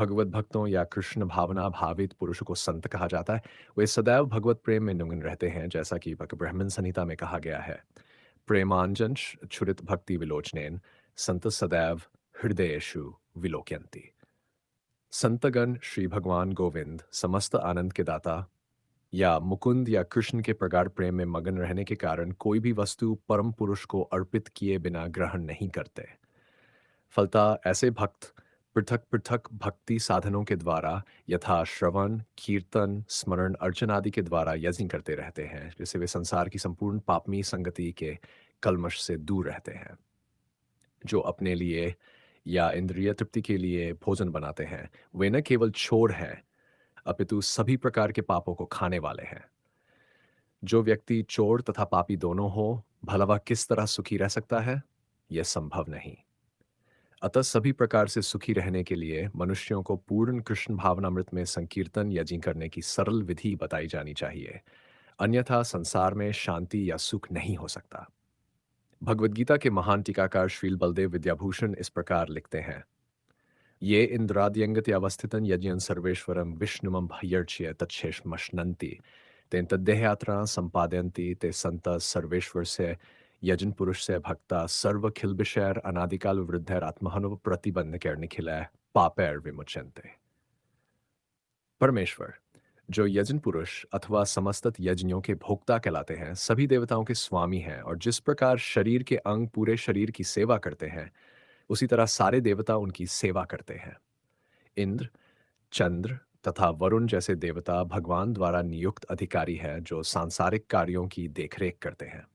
भगवत भक्तों या कृष्ण भावना भावित पुरुषों को संत कहा जाता है। वे सदैव भगवत प्रेम में निमग्न रहते हैं, जैसा कि ब्रह्मन संहिता में कहा गया है। प्रेमांजन छुरित भक्ति विलोचनेन संत सदैव हृदयेषु विलोक्यन्ति। संतगण श्री भगवान गोविंद समस्त आनंद के दाता या मुकुंद या कृष्ण के प्रगाढ़ प्रेम में मगन रहने के कारण कोई भी वस्तु परम पुरुष को अर्पित किए बिना ग्रहण नहीं करते। फलतः ऐसे भक्त पृथक पृथक भक्ति साधनों के द्वारा यथा श्रवण, कीर्तन, स्मरण, अर्चन आदि के द्वारा यज्ञ करते रहते हैं, जिससे वे संसार की संपूर्ण पापमी संगति के कल्मश से दूर रहते हैं। जो अपने लिए या इंद्रिय तृप्ति के लिए भोजन बनाते हैं, वे न केवल चोर हैं, अपितु सभी प्रकार के पापों को खाने वाले हैं। जो व्यक्ति चोर तथा पापी दोनों हो, भला वह किस तरह सुखी रह सकता है? यह संभव नहीं। अतः सभी प्रकार से सुखी रहने के लिए मनुष्यों को पूर्ण कृष्ण भावनामृत में संकीर्तन यज्ञ करने की सरल विधि बताई जानी चाहिए। अन्यथा संसार में शांति या सुख नहीं हो सकता। भगवद गीता के महान टीकाकार श्रील बलदेव विद्याभूषण इस प्रकार लिखते हैं। ये इंद्राद्यंगति अवस्थितं यज्ञं सर्वेश्वरं विष्णुमं भयर्च्य तच्छेषमश्नन्ति तेन तद्देहयात्रा संपादयन्ति ते संत सर्वेश्वर से यजन पुरुष से भक्ता सर्व खिल विषयर अनादिकाल वृद्धर आत्महनुव प्रतिबंध कर निखिलय पापैर विमुच्यन्ते। परमेश्वर जो यजन पुरुष अथवा समस्त यज्ञों के भोक्ता कहलाते हैं, सभी देवताओं के स्वामी हैं और जिस प्रकार शरीर के अंग पूरे शरीर की सेवा करते हैं, उसी तरह सारे देवता उनकी सेवा करते हैं। इंद्र, चंद्र तथा वरुण जैसे देवता भगवान द्वारा नियुक्त अधिकारी हैं जो सांसारिक कार्यों की देखरेख करते हैं।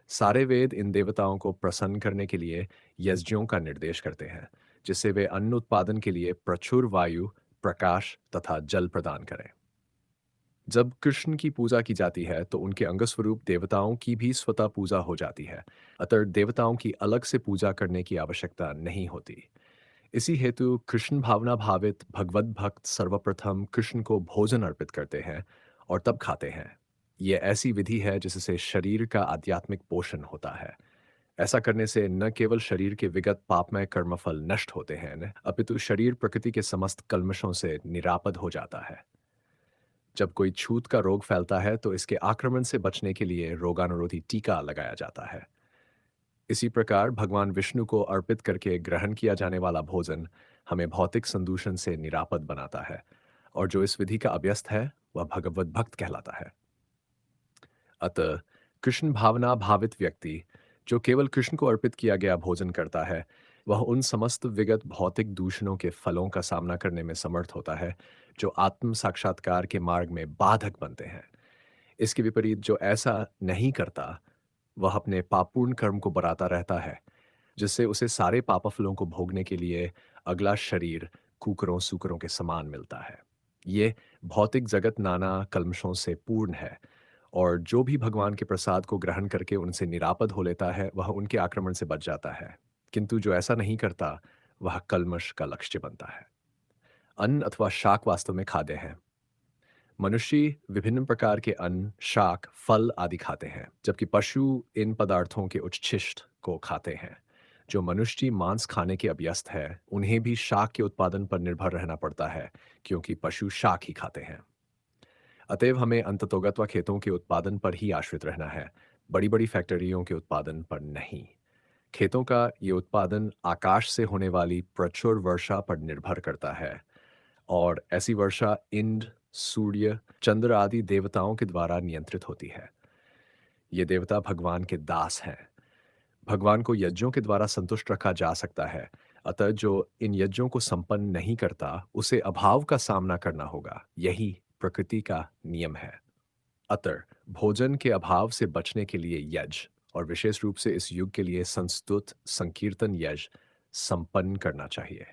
सारे वेद इन देवताओं को प्रसन्न करने के लिए यज्ञों का निर्देश करते हैं, जिससे वे अन्न उत्पादन के लिए प्रचुर वायु, प्रकाश तथा जल प्रदान करें। जब कृष्ण की पूजा की जाती है तो उनके अंगस्वरूप देवताओं की भी स्वतः पूजा हो जाती है, अतः देवताओं की अलग से पूजा करने की आवश्यकता नहीं होती। इसी हेतु कृष्ण भावना भावित भगवत भक्त सर्वप्रथम कृष्ण को भोजन अर्पित करते हैं और तब खाते हैं। यह ऐसी विधि है जिससे शरीर का आध्यात्मिक पोषण होता है। ऐसा करने से न केवल शरीर के विगत पापमय कर्मफल नष्ट होते हैं, न अपितु शरीर प्रकृति के समस्त कल्मशों से निरापद हो जाता है। जब कोई छूत का रोग फैलता है तो इसके आक्रमण से बचने के लिए रोगानुरोधी टीका लगाया जाता है। इसी प्रकार भगवान विष्णु को अर्पित करके ग्रहण किया जाने वाला भोजन हमें भौतिक संदूषण से निरापद बनाता है और जो इस विधि का अभ्यस्त है वह भगवत भक्त कहलाता है। अतः कृष्ण भावना भावित व्यक्ति जो केवल कृष्ण को अर्पित किया गया भोजन करता है, वह उन समस्त विगत भौतिक दूषणों के फलों का सामना करने में समर्थ होता है जो आत्म साक्षात्कार के मार्ग में बाधक बनते हैं। इसके विपरीत जो ऐसा नहीं करता, वह अपने पापपूर्ण कर्म को बढ़ाता रहता है, जिससे उसे सारे पापफलों को भोगने के लिए अगला शरीर कुकरों सूकरों के समान मिलता है। ये भौतिक जगत नाना कल्मशों से पूर्ण है और जो भी भगवान के प्रसाद को ग्रहण करके उनसे निरापद हो लेता है, वह उनके आक्रमण से बच जाता है। किंतु जो ऐसा नहीं करता, वह कल्मश का लक्ष्य बनता है। अन्न अथवा शाक वास्तव में खाद्य है। मनुष्य विभिन्न प्रकार के अन्न, शाक, फल आदि खाते हैं, जबकि पशु इन पदार्थों के उच्छिष्ट को खाते हैं। जो मनुष्य मांस खाने के अभ्यस्त है, उन्हें भी शाक के उत्पादन पर निर्भर रहना पड़ता है, क्योंकि पशु शाक ही खाते हैं। अतएव हमें अंततोगत्वा खेतों के उत्पादन पर ही आश्रित रहना है, बड़ी-बड़ी फैक्ट्रियों के उत्पादन पर नहीं। खेतों का ये उत्पादन आकाश से होने वाली प्रचुर वर्षा पर निर्भर करता है और ऐसी वर्षा इंद्र, सूर्य, चंद्र आदि देवताओं के द्वारा नियंत्रित होती है। ये देवता भगवान के दास हैं। भगवान को यज्ञों के द्वारा संतुष्ट रखा जा सकता है, अतः जो इन यज्ञों को संपन्न नहीं करता, उसे अभाव का सामना करना होगा। यही प्रकृति का नियम है। अतः भोजन के अभाव से बचने के लिए यज्ञ और विशेष रूप से इस युग के लिए संस्तुत संकीर्तन यज्ञ संपन्न करना चाहिए।